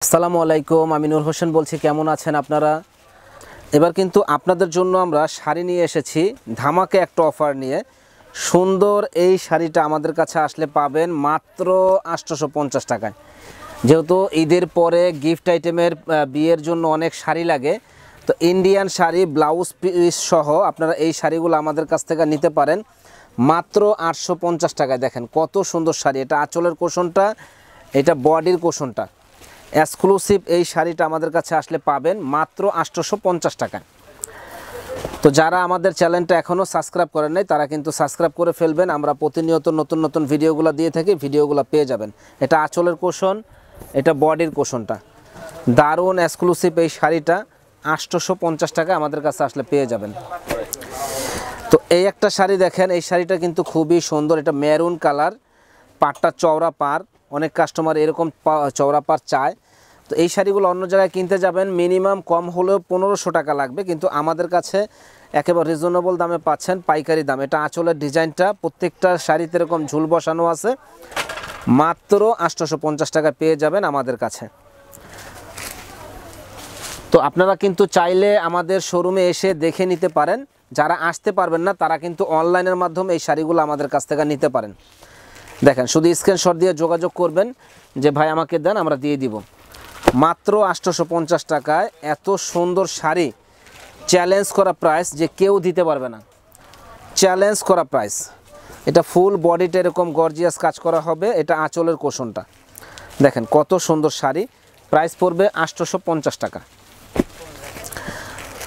আসসালামু আলাইকুম, আমি নূর হোসেন বলছি। কেমন আছেন আপনারা? এবার কিন্তু আপনাদের জন্য আমরা শাড়ি নিয়ে এসেছি ধামাকে একটা অফার নিয়ে। সুন্দর এই শাড়িটা আমাদের কাছে আসলে পাবেন মাত্র 850 টাকায়। যেহেতু ঈদের পরে গিফট আইটেমের বিয়ের জন্য অনেক শাড়ি লাগে, তো ইন্ডিয়ান শাড়ি ব্লাউজ পিস সহ আপনারা এই শাড়িগুলো আমাদের কাছ থেকে নিতে পারেন মাত্র 850 টাকায়। দেখেন কত সুন্দর শাড়ি, এটা আঁচলের কোষণটা, এটা বডির কোষণটা। এক্সক্লুসিভ এই শাড়িটা আমাদের কাছে আসলে পাবেন মাত্র 850 টাকায়। তো যারা আমাদের চ্যানেলটা এখনও সাবস্ক্রাইব করেন নাই তারা কিন্তু সাবস্ক্রাইব করে ফেলবেন। আমরা প্রতিনিয়ত নতুন নতুন ভিডিওগুলো দিয়ে থাকি, ভিডিওগুলো পেয়ে যাবেন। এটা আঁচলের কোষণ, এটা বডির কোষণটা। দারুণ এক্সক্লুসিভ এই শাড়িটা 850 টাকা আমাদের কাছে আসলে পেয়ে যাবেন। তো এই একটা শাড়ি দেখেন, এই শাড়িটা কিন্তু খুবই সুন্দর। এটা মেরুন কালার, পাটটা চওড়া পাড়। অনেক কাস্টমার এরকম চওড়া পাড় চায়। তো এই শাড়িগুলো অন্য জায়গায় কিনতে যাবেন মিনিমাম কম হলেও 1500 টাকা লাগবে, কিন্তু আমাদের কাছে একেবারে রিজনেবল দামে পাচ্ছেন, পাইকারি দাম। এটা আঁচলের ডিজাইনটা, প্রত্যেকটা শাড়িতে এরকম ঝুল বসানো আছে। মাত্র 850 টাকা পেয়ে যাবেন আমাদের কাছে। তো আপনারা কিন্তু চাইলে আমাদের শোরুমে এসে দেখে নিতে পারেন। যারা আসতে পারবেন না তারা কিন্তু অনলাইনের মাধ্যমে এই শাড়িগুলো আমাদের কাছ থেকে নিতে পারেন। দেখেন, শুধু স্ক্রিনশট দিয়ে যোগাযোগ করবেন যে ভাই আমাকে দেন, আমরা দিয়ে দিব। মাত্র 850 টাকায় এত সুন্দর শাড়ি, চ্যালেঞ্জ করা প্রাইস, যে কেউ দিতে পারবে না। চ্যালেঞ্জ করা প্রাইস। এটা ফুল বডিটা এরকম গর্জিয়াস কাজ করা হবে। এটা আঁচলের কোষণটা দেখেন কত সুন্দর শাড়ি। প্রাইস পড়বে 850 টাকা।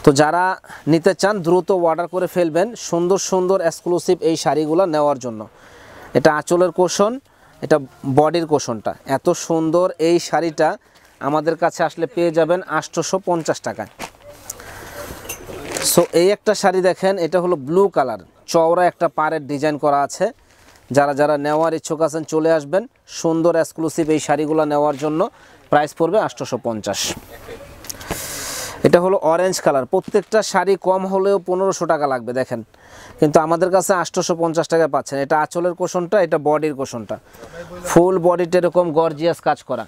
তো যারা নিতে চান দ্রুত অর্ডার করে ফেলবেন সুন্দর সুন্দর এক্সক্লুসিভ এই শাড়িগুলো নেওয়ার জন্য। এটা আঁচলের কোষণ, এটা বডির কোষণটা। এত সুন্দর এই শাড়িটা আমাদের কাছে আসলে পেয়ে যাবেন 850 টাকায়। সো এই একটা শাড়ি দেখেন, এটা হলো ব্লু কালার, চওড়া একটা পাড়ের ডিজাইন করা আছে। যারা যারা নেওয়ার ইচ্ছুক আছেন চলে আসবেন সুন্দর এক্সক্লুসিভ এই শাড়িগুলো নেওয়ার জন্য। প্রাইস পড়বে 850। এটা হলো অরেঞ্জ কালার, প্রত্যেকটা শাড়ি কম হলেও 1500 টাকা লাগবে দেখেন, কিন্তু আমাদের কাছে 850 টাকায় পাচ্ছেন। এটা আঁচলের কোষণটা, এটা বডির কোষণটা। ফুল বডিতে এরকম গর্জিয়াস কাজ করা।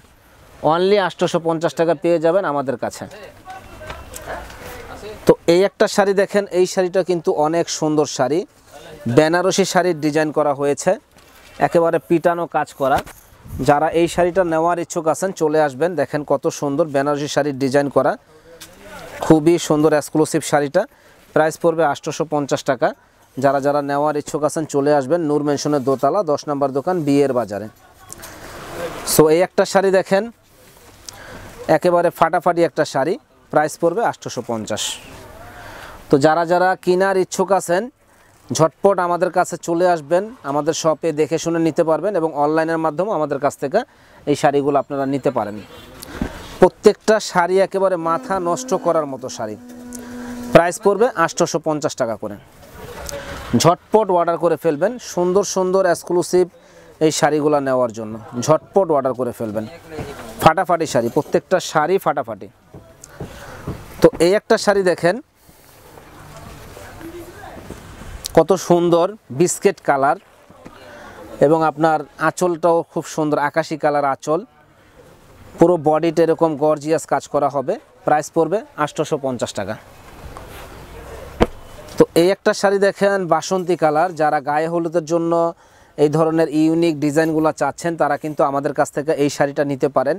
অনলি 850 টাকা পেয়ে যাবেন আমাদের কাছে। তো এই একটা শাড়ি দেখেন, এই শাড়িটা কিন্তু অনেক সুন্দর শাড়ি। বেনারসি শাড়ির ডিজাইন করা হয়েছে, একেবারে পিটানো কাজ করা। যারা এই শাড়িটা নেওয়ার ইচ্ছুক আছেন চলে আসবেন। দেখেন কত সুন্দর বেনারসি শাড়ির ডিজাইন করা, খুবই সুন্দর এক্সক্লুসিভ শাড়িটা। প্রাইস পড়বে 850 টাকা। যারা যারা নেওয়ার ইচ্ছুক আছেন চলে আসবেন নূর মেনশনের দোতলা 10 নম্বর দোকান, বিয়ের বাজারে। সো এই একটা শাড়ি দেখেন, একেবারে ফাটাফাটি একটা শাড়ি। প্রাইস পড়বে 850। তো যারা যারা কেনার ইচ্ছুক আছেন ঝটপট আমাদের কাছে চলে আসবেন, আমাদের শপে দেখে শুনে নিতে পারবেন, এবং অনলাইনের মাধ্যমে আমাদের কাছ থেকে এই শাড়িগুলো আপনারা নিতে পারেন। প্রত্যেকটা শাড়ি একেবারে মাথা নষ্ট করার মতো শাড়ি। প্রাইস পড়বে 850 টাকা করে। ঝটপট অর্ডার করে ফেলবেন সুন্দর সুন্দর এক্সক্লুসিভ এই শাড়িগুলো নেওয়ার জন্য। ঝটপট অর্ডার করে ফেলবেন। ফাটাফাটি শাড়ি, প্রত্যেকটা শাড়ি ফাটাফাটি। তো এই একটা শাড়ি দেখেন কত সুন্দর, বিস্কিট কালার, এবং আপনার আঁচলটাও খুব সুন্দর, আকাশি কালার আঁচল। পুরো বডিতে এরকম গর্জিয়াস কাজ করা হবে। প্রাইস পড়বে 850 টাকা। তো এই একটা শাড়ি দেখেন বাসন্তী কালার। যারা গায়ে হলুদের জন্য এই ধরনের ইউনিক ডিজাইনগুলো চাচ্ছেন তারা কিন্তু আমাদের কাছ থেকে এই শাড়িটা নিতে পারেন।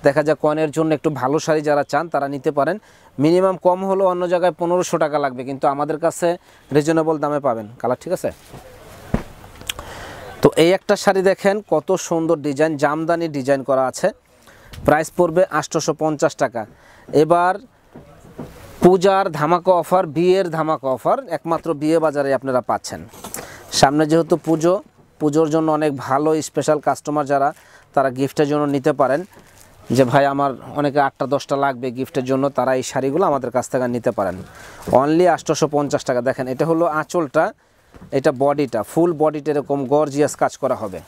দেখা যায় কনের জন্য একটু ভালো শাড়ি যারা চান তারা নিতে পারেন। মিনিমাম কম হলেও অন্য জায়গায় 1500 টাকা লাগবে, কিন্তু আমাদের কাছে রিজনেবল দামে পাবেন। কালার ঠিক আছে। তো এই একটা শাড়ি দেখেন কত সুন্দর ডিজাইন, জামদানি ডিজাইন করা আছে। প্রাইস পড়বে 850 টাকা। এবার পূজার ধামাকা অফার, বিয়ের ধামাকা অফার একমাত্র বিয়ে বাজারে আপনারা পাচ্ছেন। সামনে যেহেতু পুজোর জন্য অনেক ভালো স্পেশাল কাস্টমার যারা, তারা গিফটের জন্য নিতে পারেন। যে ভাই আমার অনেকে 8টা-10টা লাগবে গিফটের জন্য, তারা এই শাড়িগুলো আমাদের কাছ থেকে নিতে পারেন। অনলি 850 টাকা। দেখেন এটা হলো আঁচলটা, এটা বডিটা, ফুল বডিটা এরকম গর্জিয়াস কাজ করা হবে।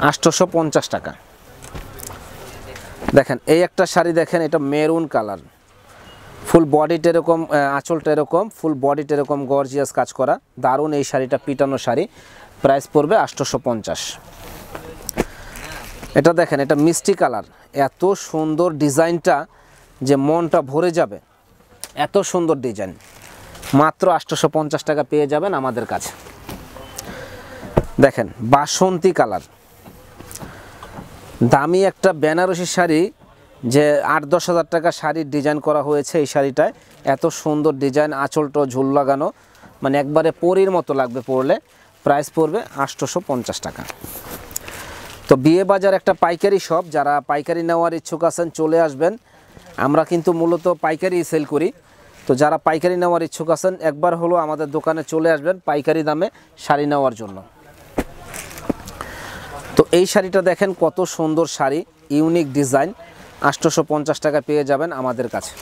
850 টাকা। দেখেন এই একটা শাড়ি দেখেন, এটা মেরুন কালার, ফুল বডিটা এরকম, আঁচলটা এরকম, ফুল বডিটা এরকম গর্জিয়াস কাজ করা। দারুণ এই শাড়িটা, পিটানো শাড়ি। প্রাইস পড়বে 850। এটা দেখেন, এটা মিষ্টি কালার, এত সুন্দর ডিজাইনটা যে মনটা ভরে যাবে, এত সুন্দর ডিজাইন। মাত্র 850 টাকা পেয়ে যাবেন আমাদের কাছে। দেখেন বাসন্তী কালার, দামি একটা বেনারসি শাড়ি, যে 8-10 হাজার টাকা শাড়ির ডিজাইন করা হয়েছে এই শাড়িটায়। এত সুন্দর ডিজাইন, আঁচলটা ঝুল লাগানো, মানে একবারে পরীর মতো লাগবে পরলে। প্রাইস পড়বে 850 টাকা। তো বিয়ে বাজার একটা পাইকারি শপ, যারা পাইকারি নেওয়ার ইচ্ছুক আছেন চলে আসবেন। আমরা কিন্তু মূলত পাইকারি সেল করি। তো যারা পাইকারি নেওয়ার ইচ্ছুক আছেন একবার হলো আমাদের দোকানে চলে আসবেন পাইকারি দামে শাড়ি নেওয়ার জন্য। তো এই শাড়িটা দেখেন কত সুন্দর শাড়ি, ইউনিক ডিজাইন, 850 টাকা পেয়ে যাবেন আমাদের কাছে।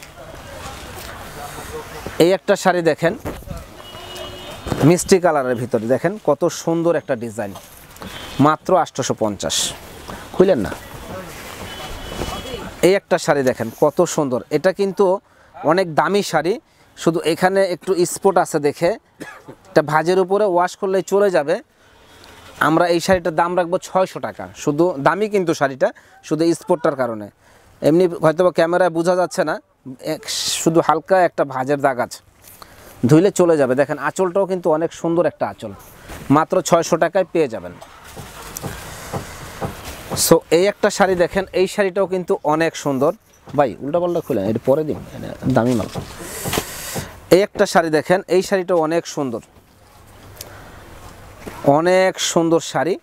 এই একটা শাড়ি দেখেন মিষ্টি কালারের ভিতরে, দেখেন কত সুন্দর একটা ডিজাইন, মাত্র 850। খুলেন না। এই একটা শাড়ি দেখেন কত সুন্দর, এটা কিন্তু অনেক দামি শাড়ি, শুধু এখানে একটু স্পট আছে দেখে, এটা ভাঁজের উপরে ওয়াশ করলে চলে যাবে। আমরা এই শাড়িটার দাম রাখবো 600 টাকা। শুধু দামি কিন্তু শাড়িটা, শুধু স্পটটার কারণে। এমনি হয়তো ক্যামেরায় বোঝা যাচ্ছে না, শুধু হালকা একটা ভাঁজের দাগ আছে, ধুইলে চলে যাবে। দেখেন আঁচলটাও কিন্তু অনেক সুন্দর একটা আঁচল, মাত্র 600 টাকায় পেয়ে যাবেন। সো এই একটা শাড়ি দেখেন, এই শাড়িটাও কিন্তু অনেক সুন্দর। ভাই উল্টা পাল্টা খুলে এটা পরে দিন, দামি মাল। এই একটা শাড়ি দেখেন, এই শাড়িটাও অনেক সুন্দর, অনেক সুন্দর শাড়ি।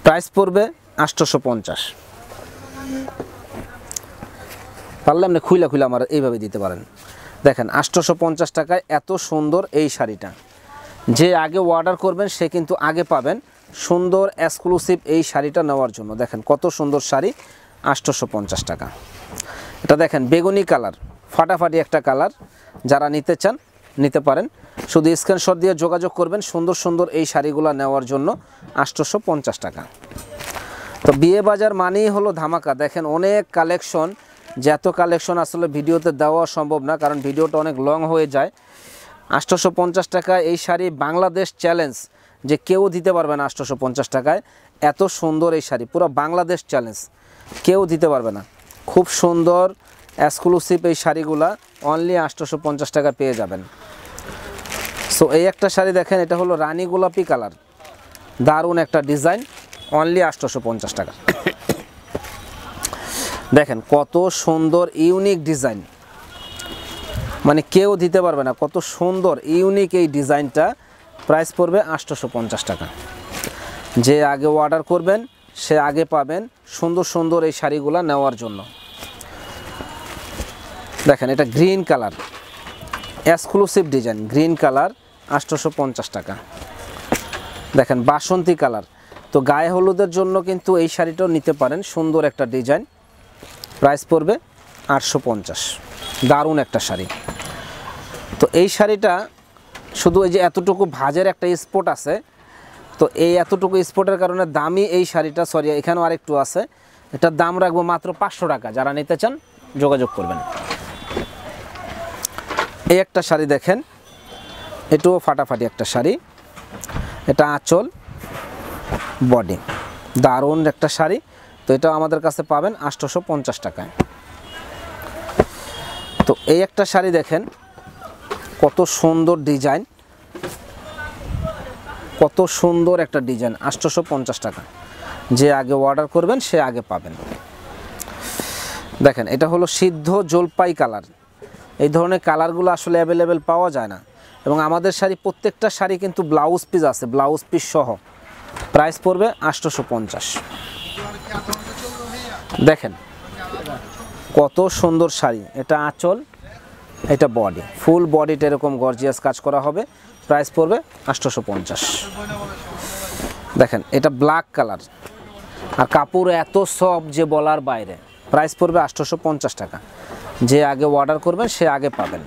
প্রাইস পড়বে 850। পারলে আপনি খুইলা আমার এইভাবে দিতে পারেন। দেখেন 850 টাকায় এত সুন্দর এই শাড়িটা। যে আগে অর্ডার করবেন সে কিন্তু আগে পাবেন সুন্দর এক্সক্লুসিভ এই শাড়িটা নেওয়ার জন্য। দেখেন কত সুন্দর শাড়ি, 850 টাকা। এটা দেখেন বেগুনি কালার, ফাটাফাটি একটা কালার, যারা নিতে চান নিতে পারেন। শুধু স্ক্রিনশট দিয়ে যোগাযোগ করবেন সুন্দর সুন্দর এই শাড়িগুলো নেওয়ার জন্য। 850 টাকা। তো বিয়ে বাজার মানেই হলো ধামাকা। দেখেন অনেক কালেকশন, যে এত কালেকশন আসলে ভিডিওতে দেওয়া সম্ভব না, কারণ ভিডিওটা অনেক লং হয়ে যায়। 850 টাকায় এই শাড়ি বাংলাদেশ চ্যালেঞ্জ, যে কেউ দিতে পারবে না 850 টাকায় এত সুন্দর এই শাড়ি, পুরো বাংলাদেশ চ্যালেঞ্জ, কেউ দিতে পারবে না। খুব সুন্দর এক্সক্লুসিভ এই শাড়িগুলা অনলি 850 টাকা পেয়ে যাবেন। সো এই একটা শাড়ি দেখেন, এটা হলো রানী গোলাপি কালার, দারুণ একটা ডিজাইন, অনলি 850 টাকা। দেখেন কত সুন্দর ইউনিক ডিজাইন, মানে কেউ দিতে পারবে না, কত সুন্দর ইউনিক এই ডিজাইনটা। প্রাইস পড়বে 850 টাকা। যে আগে অর্ডার করবেন সে আগে পাবেন সুন্দর সুন্দর এই শাড়িগুলো নেওয়ার জন্য। দেখেন এটা green colour, exclusive design, green colour, 850 টাকা। দেখেন বাসন্তী কালার, তো গায়ে হলুদের জন্য কিন্তু এই শাড়িটাও নিতে পারেন, সুন্দর একটা ডিজাইন। প্রাইস পড়বে 850। দারুণ একটা শাড়ি। তো এই শাড়িটা শুধু এই যে এতটুকু ভাঁজের একটা স্পট আছে, তো এই এতটুকু স্পটের কারণে দামি এই শাড়িটা, সরি এখানেও আরেকটু আছে, এটার দাম রাখবো মাত্র 500 টাকা। যারা নিতে চান যোগাযোগ করবেন। এই একটা শাড়ি দেখেন, এটাও ফাটাফাটি একটা শাড়ি, এটা আঁচল বডি, দারুণ একটা শাড়ি। তো এটা আমাদের কাছে পাবেন 850 টাকায়। তো এই একটা শাড়ি দেখেন কত সুন্দর ডিজাইন, কত সুন্দর একটা ডিজাইন, 850 টাকা। যে আগে অর্ডার করবেন সে আগে পাবেন। দেখেন এটা হলো সিদ্ধ জলপাই কালার। এই ধরনের কালারগুলো আসলে অ্যাভেলেবেল পাওয়া যায় না, এবং আমাদের শাড়ি প্রত্যেকটা শাড়ি কিন্তু ব্লাউজ পিস আছে, ব্লাউজ পিস সহ। প্রাইস পড়বে 850। দেখেন কত সুন্দর শাড়ি, এটা আঁচল, এটা বডি, ফুল বডিটা এরকম গর্জিয়াস কাজ করা হবে। প্রাইস পড়বে 850। দেখেন এটা ব্ল্যাক কালার, আর কাপড় এত সফট যে বলার বাইরে। প্রাইস পড়বে 850 টাকা। যে আগে অর্ডার করবেন সে আগে পাবেন।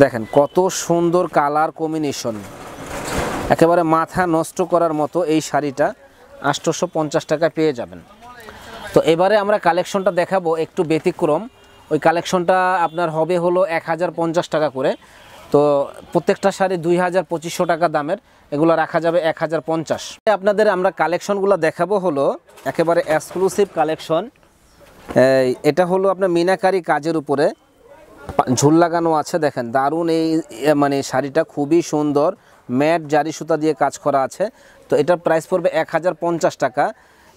দেখেন কত সুন্দর কালার কম্বিনেশন, একেবারে মাথা নষ্ট করার মতো এই শাড়িটা 850 টাকায় পেয়ে যাবেন। তো এবারে আমরা কালেকশনটা দেখাবো একটু ব্যতিক্রম। ওই কালেকশনটা আপনার হবে হলো 1050 টাকা করে। তো প্রত্যেকটা শাড়ি 2000-2500 টাকা দামের, এগুলো রাখা যাবে 1050। আপনাদের আমরা কালেকশনগুলো দেখাবো হলো একেবারে এক্সক্লুসিভ কালেকশন। এটা হলো আপনার মিনাকারি কাজের উপরে ঝুল লাগানো আছে, দেখেন দারুণ এই মানে শাড়িটা খুবই সুন্দর, ম্যাট জারি সুতা দিয়ে কাজ করা আছে। তো এটার প্রাইস পড়বে 1050 টাকা।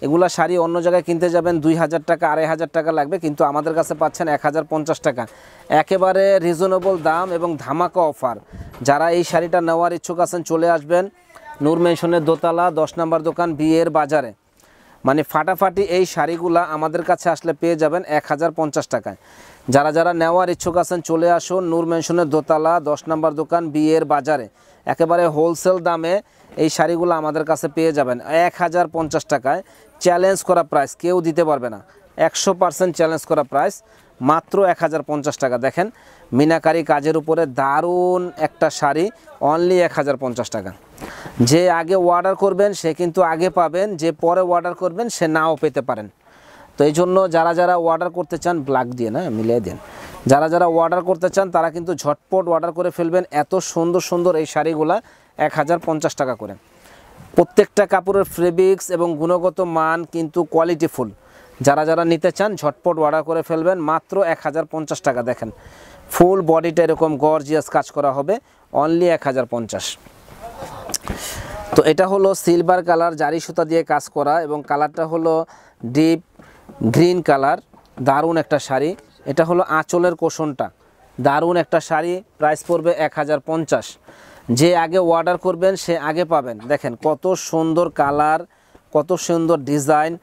এগুলা শাড়ি অন্য জায়গায় কিনতে যাবেন 2000 টাকা 2500 টাকা লাগবে, কিন্তু আমাদের কাছে পাচ্ছেন 1050 টাকা, একেবারে রিজনেবল দাম এবং ধামাকা অফার। যারা এই শাড়িটা নেওয়ার ইচ্ছুক আছেন চলে আসবেন নূর মেনশনের দোতলা 10 নম্বর দোকান বিয়ের বাজারে। মানে ফাটাফাটি এই শাড়িগুলা আমাদের কাছে আসলে পেয়ে যাবেন 1050 টাকায়। যারা যারা নেওয়ার ইচ্ছুক আছেন চলে আসুন নূর মেনশনের দোতলা 10 নম্বর দোকান বিয়ের বাজারে, একেবারে হোলসেল দামে এই শাড়িগুলো আমাদের কাছে পেয়ে যাবেন 1050 টাকায়। চ্যালেঞ্জ করা প্রাইস, কেউ দিতে পারবে না, 100% চ্যালেঞ্জ করা প্রাইস, মাত্র 1050 টাকা। দেখেন মিনাকারি কাজের উপরে দারুণ একটা শাড়ি, অনলি 1050 টাকা। যে আগে অর্ডার করবেন সে কিন্তু আগে পাবেন, যে পরে অর্ডার করবেন সে নাও পেতে পারেন। তো এই জন্য যারা যারা অর্ডার করতে চান, ব্ল্যাক দিয়ে না মিলিয়ে দেন, যারা যারা অর্ডার করতে চান তারা কিন্তু ঝটপট অর্ডার করে ফেলবেন। এত সুন্দর সুন্দর এই শাড়িগুলা 1050 টাকা করে। প্রত্যেকটা কাপড়ের ফেব্রিক্স এবং গুণগত মান কিন্তু কোয়ালিটিফুল। যারা যারা নিতে চান ঝটপট অর্ডার করে ফেলবেন, মাত্র 1050 টাকা। দেখেন ফুল বডিটা এরকম গর্জিয়াস কাজ করা হবে, অনলি 1050। তো এটা হলো সিলভার কালার জারি সুতা দিয়ে কাজ করা এবং কালারটা হলো ডিপ গ্রিন কালার, দারুণ একটা শাড়ি। এটা হলো আঁচলের কোষণটা, দারুণ একটা শাড়ি, প্রাইস পড়বে 1050। যে আগে অর্ডার করবেন সে আগে পাবেন। দেখেন কত সুন্দর কালার, কত সুন্দর ডিজাইন,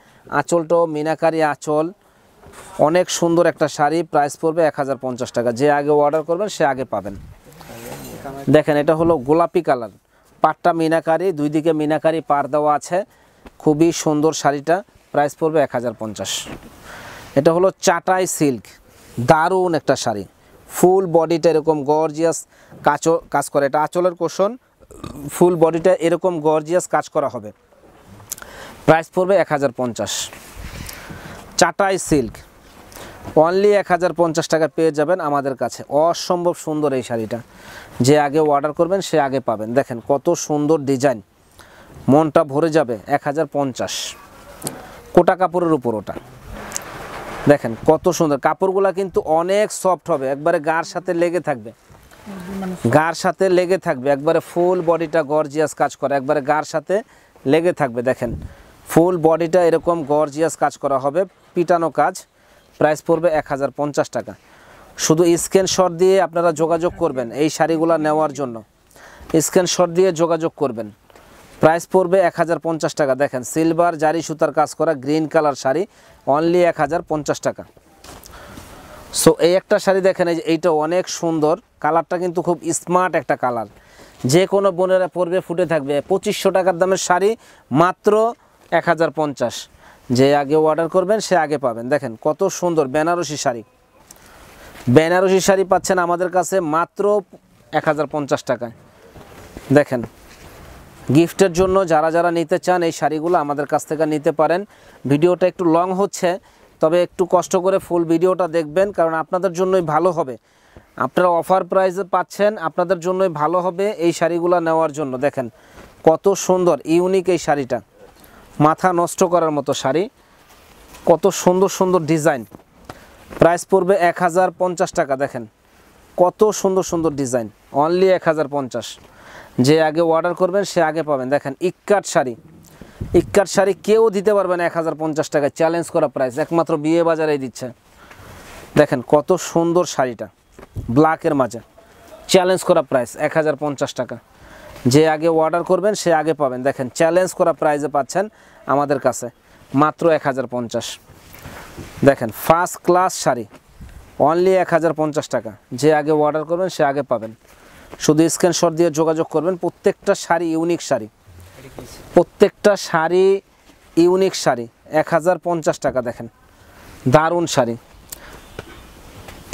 আঁচলটাও মিনাকারি আঁচল, অনেক সুন্দর একটা শাড়ি, প্রাইস পড়বে 1050 টাকা। যে আগে অর্ডার করবেন সে আগে পাবেন। দেখেন এটা হলো গোলাপি কালার, পাটটা মিনাকারি, দুই দিকে মিনাকারি পার দেওয়া আছে, খুবই সুন্দর শাড়িটা, প্রাইস পড়বে 1050। এটা হলো চাটাই সিল্ক, দারুণ একটা শাড়ি, ফুল বডিটা এরকম গর্জিয়াস কাজ করে, এটা আঁচলের কোষণ, ফুল বডিটা এরকম গর্জিয়াস কাজ করা হবে, প্রাইস পড়বে 1050। চাটাই সিল্ক অনলি 1050 টাকা পেয়ে যাবেন আমাদের কাছে। অসম্ভব সুন্দর এই শাড়িটা, যে আগে অর্ডার করবেন সে আগে পাবেন। দেখেন কত সুন্দর ডিজাইন, মনটা ভরে যাবে। 1050 কোটা কাপড়ের উপর ওটা, দেখেন কত সুন্দর কাপড়গুলা, কিন্তু অনেক সফট হবে, একবারে গার সাথে লেগে থাকবে, গার সাথে লেগে থাকবে, একবারে ফুল বডিটা গর্জিয়াস কাজ করে, একবারে গার সাথে লেগে থাকবে। দেখেন ফুল বডিটা এরকম গর্জিয়াস কাজ করা হবে, পিটানো কাজ, প্রাইস পড়বে 1050 টাকা। শুধু স্ক্রিনশট দিয়ে আপনারা যোগাযোগ করবেন এই শাড়িগুলো নেওয়ার জন্য, স্ক্রিনশট দিয়ে যোগাযোগ করবেন, প্রাইস পড়বে 1050 টাকা। দেখেন সিলভার জারি সুতার কাজ করা গ্রিন কালার শাড়ি, অনলি 1050 টাকা। সো এই একটা শাড়ি দেখেন, এইটা অনেক সুন্দর, কালারটা কিন্তু খুব স্মার্ট একটা কালার, যে কোনো বোনেরা পরবে ফুটে থাকবে। 2500 টাকার দামের শাড়ি, মাত্র 1050। যে আগে অর্ডার করবেন সে আগে পাবেন। দেখেন কত সুন্দর বেনারসি শাড়ি, বেনারসি শাড়ি পাচ্ছেন আমাদের কাছে মাত্র 1050 টাকায়। দেখেন গিফটের জন্য যারা যারা নিতে চান এই শাড়িগুলো আমাদের কাছ থেকে নিতে পারেন। ভিডিওটা একটু লং হচ্ছে, তবে একটু কষ্ট করে ফুল ভিডিওটা দেখবেন, কারণ আপনাদের জন্যই ভালো হবে। আপনারা অফার প্রাইসে পাচ্ছেন, আপনাদের জন্যই ভালো হবে এই শাড়িগুলো নেওয়ার জন্য। দেখেন কত সুন্দর ইউনিক এই শাড়িটা, মাথা নষ্ট করার মতো শাড়ি, কত সুন্দর সুন্দর ডিজাইন, প্রাইস পড়বে 1050 টাকা। দেখেন কত সুন্দর সুন্দর ডিজাইন, অনলি 1050। যে আগে অর্ডার করবেন সে আগে পাবেন। দেখেন ইক্কাট শাড়ি, ইক্কাট শাড়ি কেউ দিতে পারবে না 1050 টাকায়, চ্যালেঞ্জ করা প্রাইস, একমাত্র বিয়ে বাজারেই দিচ্ছে। দেখেন কত সুন্দর শাড়িটা, ব্ল্যাকের মাঝে, চ্যালেঞ্জ করা প্রাইস 1050 টাকা। যে আগে অর্ডার করবেন সে আগে পাবেন। দেখেন চ্যালেঞ্জ করা প্রাইসে পাচ্ছেন আমাদের কাছে, মাত্র 1050। দেখেন ফার্স্ট ক্লাস শাড়ি, অনলি 1050 টাকা। যে আগে অর্ডার করবেন সে আগে পাবেন, শুধু স্ক্রিনশট দিয়ে যোগাযোগ করবেন। প্রত্যেকটা শাড়ি ইউনিক শাড়ি, প্রত্যেকটা শাড়ি ইউনিক শাড়ি, 1050 টাকা। দেখেন দারুণ শাড়ি।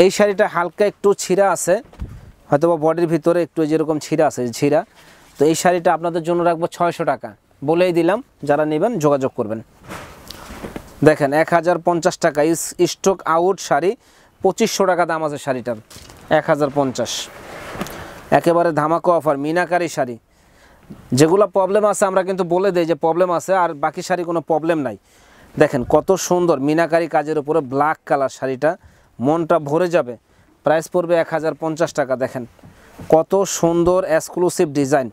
এই শাড়িটা হালকা একটু ছিঁড়া আছে, হয়তো বা বডির ভিতরে একটু যেরকম ছিঁড়া আছে, ছিঁড়া। তো এই শাড়িটা আপনাদের জন্য রাখবো 600 টাকা, বলেই দিলাম, যারা নেবেন যোগাযোগ করবেন। দেখেন 1050 টাকা, স্টক আউট শাড়ি, 2500 টাকা দাম আছে শাড়িটার, 1050। একেবারে ধামাকা অফার মিনাকারি শাড়ি। যেগুলো প্রবলেম আছে আমরা কিন্তু বলে দেই যে প্রবলেম আছে, আর বাকি শাড়ি কোনো প্রবলেম নাই। দেখেন কত সুন্দর মিনাকারি কাজের উপরে ব্ল্যাক কালার শাড়িটা, মনটা ভরে যাবে। প্রাইস পড়বে 1050 টাকা। দেখেন কত সুন্দর এক্সক্লুসিভ ডিজাইন,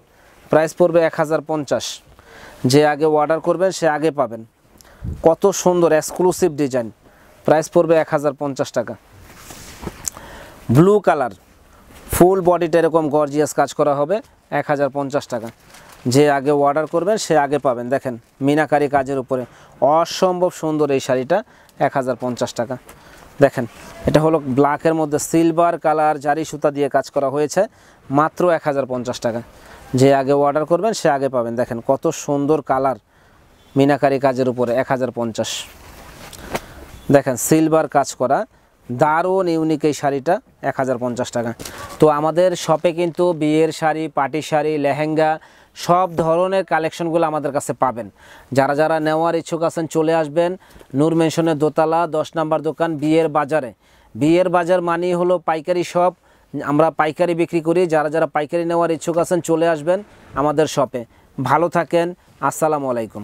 প্রাইস পড়বে 1050। যে আগে অর্ডার করবেন সে আগে পাবেন। কত সুন্দর এক্সক্লুসিভ ডিজাইন, প্রাইস পড়বে 1050 টাকা। ব্লু কালার, ফুল বডিটা এরকম গর্জিয়াস কাজ করা হবে, 1050 টাকা। যে আগে অর্ডার করবেন সে আগে পাবেন। দেখেন মিনাকারি কাজের উপরে অসম্ভব সুন্দর এই শাড়িটা, 1050 টাকা। দেখেন এটা হলো ব্ল্যাকের মধ্যে সিলভার কালার জারি সুতা দিয়ে কাজ করা হয়েছে, মাত্র 1050 টাকা। যে আগে অর্ডার করবেন সে আগে পাবেন। দেখেন কত সুন্দর কালার মিনাকারি কাজের উপরে, 1050। দেখেন সিলভার কাজ করা দারুণ ইউনিক এই শাড়িটা, 1050 টাকা। তো আমাদের শপে কিন্তু বিয়ের শাড়ি, পার্টি শাড়ি, লেহেঙ্গা সব ধরনের কালেকশনগুলো আমাদের কাছে পাবেন। যারা যারা নেওয়ার ইচ্ছুক আছেন চলে আসবেন নূর মেনশনের দোতলা 10 নম্বর দোকান বিয়ের বাজারে। বিয়ের বাজার মানেই হলো পাইকারি শপ, আমরা পাইকারি বিক্রি করি। যারা যারা পাইকারি নেওয়ার ইচ্ছুক আছেন চলে আসবেন আমাদের শপে। ভালো থাকেন, আসসালামু আলাইকুম।